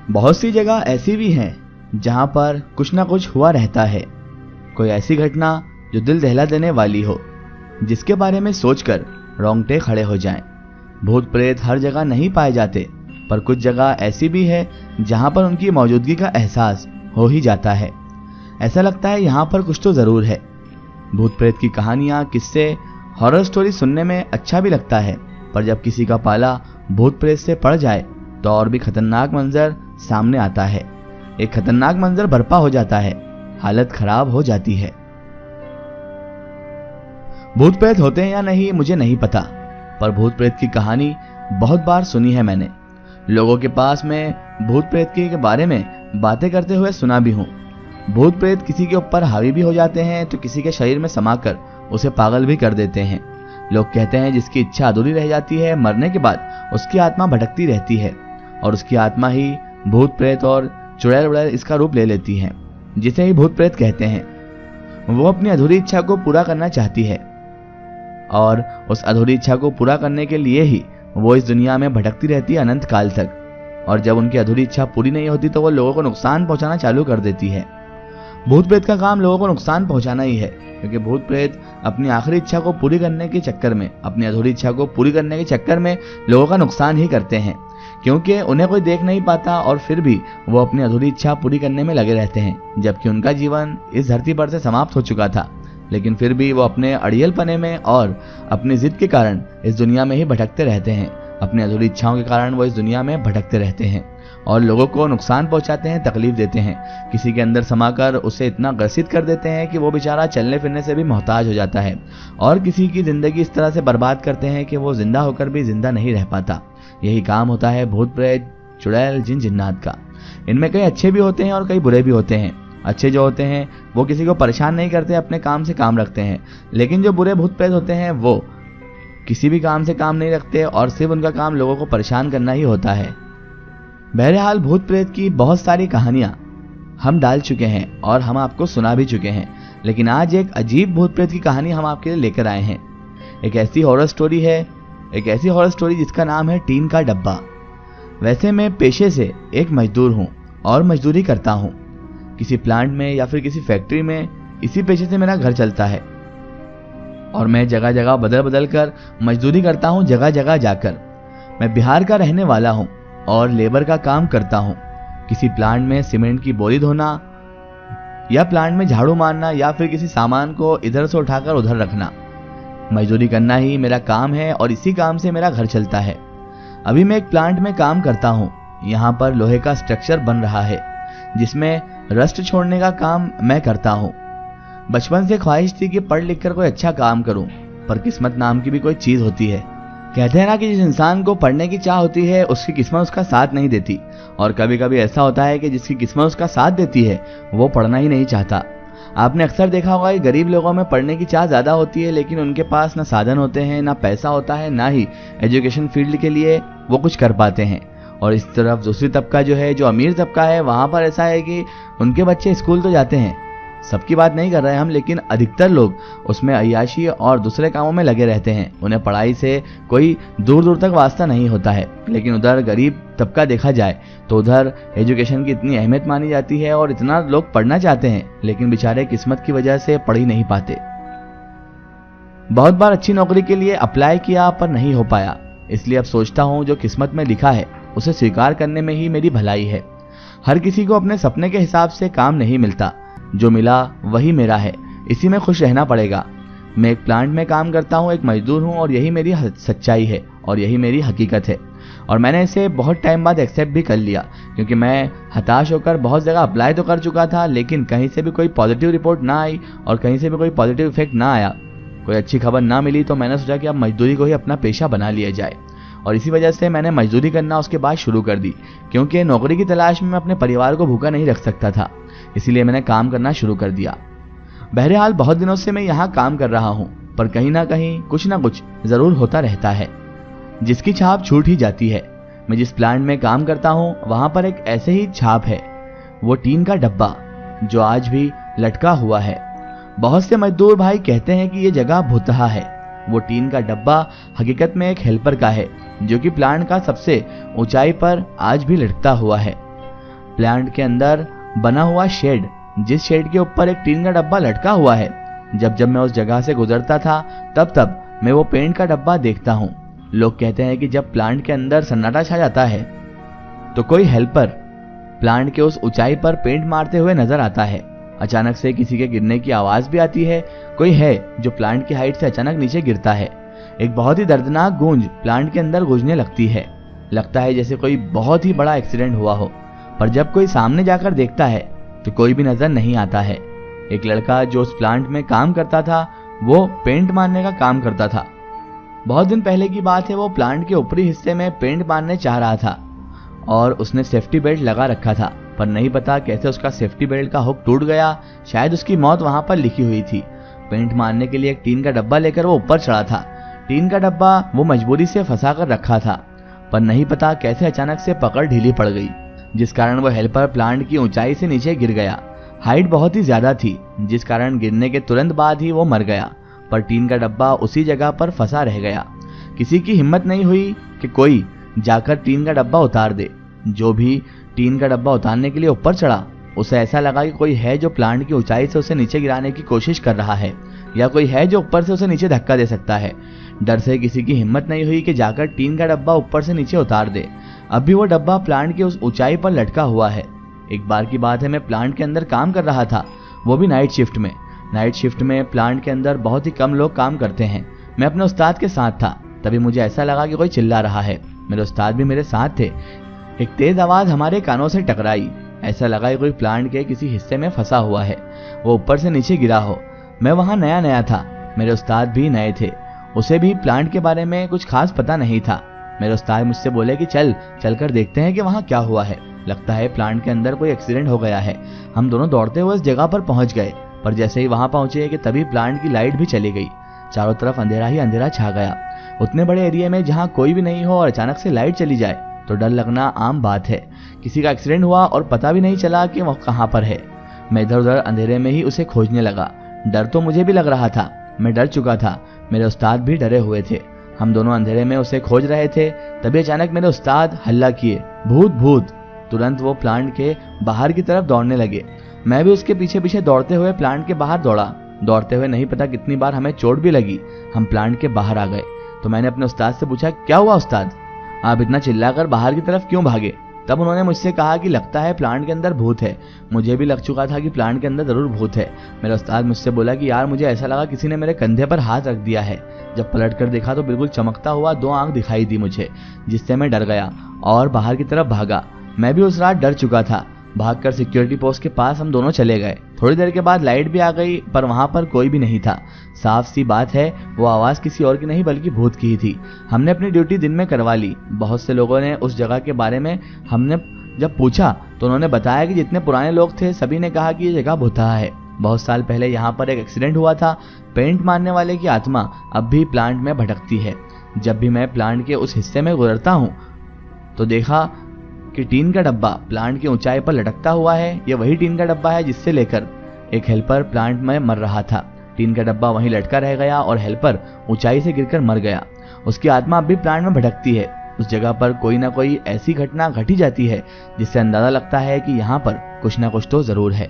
बहुत सी जगह ऐसी भी हैं जहां पर कुछ ना कुछ हुआ रहता है। कोई ऐसी घटना जो दिल दहला देने वाली हो, जिसके बारे में सोचकर रोंगटे खड़े हो जाएं। भूत प्रेत हर जगह नहीं पाए जाते, पर कुछ जगह ऐसी भी है जहां पर उनकी मौजूदगी का एहसास हो ही जाता है। ऐसा लगता है यहाँ पर कुछ तो जरूर है। भूत प्रेत की कहानियां, किस्से, हॉरर स्टोरी सुनने में अच्छा भी लगता है, पर जब किसी का पाला भूत प्रेत से पड़ जाए तो और भी खतरनाक मंजर सामने आता है। एक खतरनाक मंजर बरपा हो जाता है, हालत खराब हो जाती है। भूत प्रेत होते हैं या नहीं मुझे नहीं पता, पर भूत प्रेत की कहानी बहुत बार सुनी है मैंने। लोगों के पास में भूत प्रेत के बारे में बातें करते हुए सुना भी हूं। भूत प्रेत किसी के ऊपर हावी भी हो जाते हैं तो किसी के शरीर में समाकर उसे पागल भी कर देते हैं। लोग कहते हैं जिसकी इच्छा अधूरी रह जाती है, मरने के बाद उसकी आत्मा भटकती रहती है और उसकी आत्मा ही भूत प्रेत और चुड़ैल उड़ैल इसका रूप ले लेती है, जिसे ही भूत प्रेत कहते हैं। वो अपनी अधूरी इच्छा को पूरा करना चाहती है और उस अधूरी इच्छा को पूरा करने के लिए ही वो इस दुनिया में भटकती रहती है अनंत काल तक। और जब उनकी अधूरी इच्छा पूरी नहीं होती तो वो लोगों को नुकसान पहुंचाना चालू कर देती है। भूत प्रेत का काम लोगों को नुकसान पहुंचाना ही है, क्योंकि भूत प्रेत अपनी आखिरी इच्छा को पूरी करने के चक्कर में, अपनी अधूरी इच्छा को पूरी करने के चक्कर में लोगों का नुकसान ही करते हैं। क्योंकि उन्हें कोई देख नहीं पाता और फिर भी वो अपनी अधूरी इच्छा पूरी करने में लगे रहते हैं, जबकि उनका जीवन इस धरती पर से समाप्त हो चुका था। लेकिन फिर भी वो अपने अड़ियल पने में और अपनी जिद के कारण इस दुनिया में ही भटकते रहते हैं। अपनी अधूरी इच्छाओं के कारण वो इस दुनिया में भटकते रहते हैं और लोगों को नुकसान पहुंचाते हैं, तकलीफ देते हैं। किसी के अंदर समाकर उसे इतना ग्रसित कर देते हैं कि वो बेचारा चलने फिरने से भी मोहताज हो जाता है, और किसी की जिंदगी इस तरह से बर्बाद करते हैं कि वो जिंदा होकर भी जिंदा नहीं रह पाता। यही काम होता है भूत प्रेत, चुड़ैल, जिन जिन्नात का। इनमें कई अच्छे भी होते हैं और कई बुरे भी होते हैं। अच्छे जो होते हैं वो किसी को परेशान नहीं करते, अपने काम से काम रखते हैं। लेकिन जो बुरे भूत प्रेत होते हैं वो किसी भी काम से काम नहीं रखते और सिर्फ उनका काम लोगों को परेशान करना ही होता है। बहरहाल भूत प्रेत की बहुत सारी कहानियां हम डाल चुके हैं और हम आपको सुना भी चुके हैं, लेकिन आज एक अजीब भूत प्रेत की कहानी हम आपके लिए लेकर आए हैं। एक ऐसी हॉरर स्टोरी जिसका नाम है टीन का डब्बा। वैसे मैं पेशे से एक मजदूर हूँ और मजदूरी करता हूँ किसी प्लांट में या फिर किसी फैक्ट्री में। इसी पेशे से मेरा घर चलता है और मैं जगह जगह बदल बदल कर मजदूरी करता हूँ, जगह जगह जाकर। मैं बिहार का रहने वाला हूँ और लेबर का काम करता हूँ। किसी प्लांट में सीमेंट की बोरी धोना या प्लांट में झाड़ू मारना या फिर किसी सामान को इधर से उठाकर उधर रखना, मजदूरी करना ही मेरा काम है और इसी काम से मेरा घर चलता है। अभी मैं एक प्लांट में काम करता हूँ। यहाँ पर लोहे का स्ट्रक्चर बन रहा है जिसमें रस्ट छोड़ने का काम मैं करता हूँ। बचपन से ख्वाहिश थी कि पढ़ लिख कर कोई अच्छा काम करूं, पर किस्मत नाम की भी कोई चीज होती है। कहते हैं ना कि जिस इंसान को पढ़ने की चाह होती है उसकी किस्मत उसका साथ नहीं देती, और कभी कभी ऐसा होता है कि जिसकी किस्मत उसका साथ देती है वो पढ़ना ही नहीं चाहता। आपने अक्सर देखा होगा कि गरीब लोगों में पढ़ने की चाह ज्यादा होती है, लेकिन उनके पास ना साधन होते हैं, ना पैसा होता है, ना ही एजुकेशन फील्ड के लिए वो कुछ कर पाते हैं। और इस तरफ दूसरी तबका जो है, जो अमीर तबका है, वहां पर ऐसा है कि उनके बच्चे स्कूल तो जाते हैं, सबकी बात नहीं कर रहे हैं हम, लेकिन अधिकतर लोग उसमें अय्याशी और दूसरे कामों में लगे रहते हैं। उन्हें पढ़ाई से कोई दूर दूर तक वास्ता नहीं होता है। लेकिन उधर गरीब तबका देखा जाए तो उधर एजुकेशन की इतनी अहमियत मानी जाती है और इतना लोग पढ़ना चाहते हैं, लेकिन बेचारे किस्मत की वजह से पढ़ ही नहीं पाते। बहुत बार अच्छी नौकरी के लिए अप्लाई किया पर नहीं हो पाया, इसलिए अब सोचता हूँ जो किस्मत में लिखा है उसे स्वीकार करने में ही मेरी भलाई है। हर किसी को अपने सपने के हिसाब से काम नहीं मिलता, जो मिला वही मेरा है, इसी में खुश रहना पड़ेगा। मैं एक प्लांट में काम करता हूँ, एक मजदूर हूँ और यही मेरी सच्चाई है और यही मेरी हकीकत है। और मैंने इसे बहुत टाइम बाद एक्सेप्ट भी कर लिया, क्योंकि मैं हताश होकर बहुत जगह अप्लाई तो कर चुका था, लेकिन कहीं से भी कोई पॉजिटिव रिपोर्ट ना आई और कहीं से भी कोई पॉजिटिव इफेक्ट ना आया, कोई अच्छी खबर ना मिली। तो मैंने सोचा कि अब मजदूरी को ही अपना पेशा बना लिया जाए, और इसी वजह से मैंने मजदूरी करना उसके बाद शुरू कर दी, क्योंकि नौकरी की तलाश में मैं अपने परिवार को भूखा नहीं रख सकता था। इसीलिए मैंने काम करना शुरू कर दिया। बहरहाल बहुत दिनों से मैं यहाँ काम कर रहा हूँ, पर कहीं ना कहीं कुछ ना कुछ जरूर होता रहता है जिसकी छाप छूट ही जाती है। मैं जिस प्लांट में काम करता हूँ वहां पर एक ऐसे ही छाप है, वो टीन का डब्बा जो आज भी लटका हुआ है। बहुत से मजदूर भाई कहते हैं कि ये जगह भुतहा है। वो टीन का डब्बा हकीकत में एक हेल्पर का है, जो कि प्लांट का सबसे ऊंचाई पर आज भी लटकता हुआ है। प्लांट के अंदर बना हुआ शेड, जिस शेड के ऊपर एक टीन का डब्बा लटका हुआ है। जब जब मैं उस जगह से गुजरता था तब तब मैं वो पेंट का डब्बा देखता हूँ। लोग कहते हैं कि जब प्लांट के अंदर सन्नाटा छा जाता है तो कोई हेल्पर प्लांट के उस ऊंचाई पर पेंट मारते हुए नजर आता है। अचानक से किसी के गिरने की आवाज भी आती है। कोई है जो प्लांट की हाइट से अचानक नीचे गिरता है। एक बहुत ही दर्दनाक गूंज प्लांट के अंदर गूंजने लगती है। लगता है जैसे कोई बहुत ही बड़ा एक्सीडेंट हुआ हो, पर जब कोई सामने जाकर देखता है तो कोई भी नजर नहीं आता है। एक लड़का जो उस प्लांट में काम करता था वो पेंट मारने का काम करता था। बहुत दिन पहले की बात है, वो प्लांट के ऊपरी हिस्से में पेंट मारने चाह रहा था और उसने सेफ्टी बेल्ट लगा रखा था, पर नहीं पता कैसे उसका सेफ्टी बेल्ट का हुक टूट गया। शायद उसकी मौत वहां पर लिखी हुई थी। पेंट मारने के लिए एक टीन का डब्बा लेकर वो ऊपर चढ़ा था। टीन का डब्बा वो मजबूरी से फंसा कर रखा था, पर नहीं पता कैसे अचानक से पकड़ ढीली पड़ गई, जिस कारण वो हेल्पर प्लांट की ऊंचाई से नीचे गिर गया। हाइट बहुत ही ज्यादा थी, जिस कारण गिरने के तुरंत बाद ही वो मर गया, पर टीन का डब्बा उसी जगह पर फंसा रह गया। किसी की हिम्मत नहीं हुई कि कोई जाकर टीन का डब्बा उतार दे। जो भी टीन का डब्बा उतारने के लिए ऊपर चढ़ा, उसे ऐसा लगा कि कोई है जो प्लांट की ऊंचाई से उसे नीचे गिराने की कोशिश कर रहा है, या कोई है जो ऊपर से उसे नीचे धक्का दे सकता है। डर से किसी की हिम्मत नहीं हुई कि जाकर टीन का डब्बा ऊपर से नीचे उतार दे। अब भी वो डब्बा प्लांट की उस ऊंचाई पर लटका हुआ है। एक बार की बात है, मैं प्लांट के अंदर काम कर रहा था, वो भी नाइट शिफ्ट में। नाइट शिफ्ट में प्लांट के अंदर बहुत ही कम लोग काम करते हैं। मैं अपने उस्ताद के साथ था, तभी मुझे ऐसा लगा कि कोई चिल्ला रहा है। मेरे उस्ताद भी मेरे साथ थे। एक तेज आवाज हमारे कानों से टकराई। ऐसा लगा कि कोई प्लांट के किसी हिस्से में फंसा हुआ है, वो ऊपर से नीचे गिरा हो। मैं वहां नया नया था, मेरे उस्ताद भी नए थे, उसे भी प्लांट के बारे में कुछ खास पता नहीं था। मेरे उस्ताद मुझसे बोले कि चल कर देखते हैं कि वहां क्या हुआ है। लगता है प्लांट के अंदर कोई एक्सीडेंट हो गया है। हम दोनों दौड़ते हुए उस जगह पर पहुंच गए, पर जैसे ही वहां पहुंचे कि तभी प्लांट की लाइट भी चली गई। चारों तरफ अंधेरा ही अंधेरा छा गया। उतने बड़े एरिया में जहां कोई भी नहीं हो और अचानक से लाइट चली जाए तो डर लगना आम बात है। किसी का एक्सीडेंट हुआ और पता भी नहीं चला कि वह कहां पर है। मैं इधर उधर अंधेरे में ही उसे खोजने लगा। डर तो मुझे भी लग रहा था, मैं डर चुका था, मेरे उस्ताद भी डरे हुए थे। हम दोनों अंधेरे में उसे खोज रहे थे, तभी अचानक मेरे उस्ताद हल्ला किए, भूत भूत। तुरंत वो प्लांट के बाहर की तरफ दौड़ने लगे। मैं भी उसके पीछे पीछे दौड़ते हुए प्लांट के बाहर दौड़ा। दौड़ते हुए नहीं पता कितनी बार हमें चोट भी लगी। हम प्लांट के बाहर आ गए तो मैंने अपने उस्ताद से पूछा, क्या हुआ उस्ताद, आप इतना चिल्लाकर बाहर की तरफ क्यों भागे? तब उन्होंने मुझसे कहा कि लगता है प्लांट के अंदर भूत है। मुझे भी लग चुका था कि प्लांट के अंदर जरूर भूत है। मेरा उस्ताद मुझसे बोला कि यार मुझे ऐसा लगा किसी ने मेरे कंधे पर हाथ रख दिया है। जब पलट कर देखा तो बिल्कुल चमकता हुआ 2 आंख दिखाई दी मुझे, जिससे मैं डर गया और बाहर की तरफ भागा। मैं भी उस रात डर चुका था। भागकर सिक्योरिटी पोस्ट के पास हम दोनों चले गए। थोड़ी देर के बाद लाइट भी आ गई, पर वहां पर कोई भी नहीं था। साफ सी बात है, वो आवाज किसी और की नहीं बल्कि भूत की ही थी। हमने अपनी ड्यूटी दिन में करवा ली। बहुत से लोगों ने उस जगह के बारे में हमने जब पूछा तो उन्होंने बताया कि जितने पुराने लोग थे सभी ने कहा कि ये जगह भूतहा है। बहुत साल पहले यहाँ पर एक एक्सीडेंट हुआ था। पेंट मारने वाले की आत्मा अब भी प्लांट में भटकती है। जब भी मैं प्लांट के उस हिस्से में गुजरता हूँ तो देखा कि टीन का डब्बा प्लांट की ऊंचाई पर लटकता हुआ है। ये वही टीन का डब्बा है जिससे लेकर एक हेल्पर प्लांट में मर रहा था। टीन का डब्बा वहीं लटका रह गया और हेल्पर ऊंचाई से गिरकर मर गया। उसकी आत्मा अब भी प्लांट में भटकती है। उस जगह पर कोई ना कोई ऐसी घटना घटी जाती है जिससे अंदाजा लगता है कि यहाँ पर कुछ ना कुछ तो जरूर है।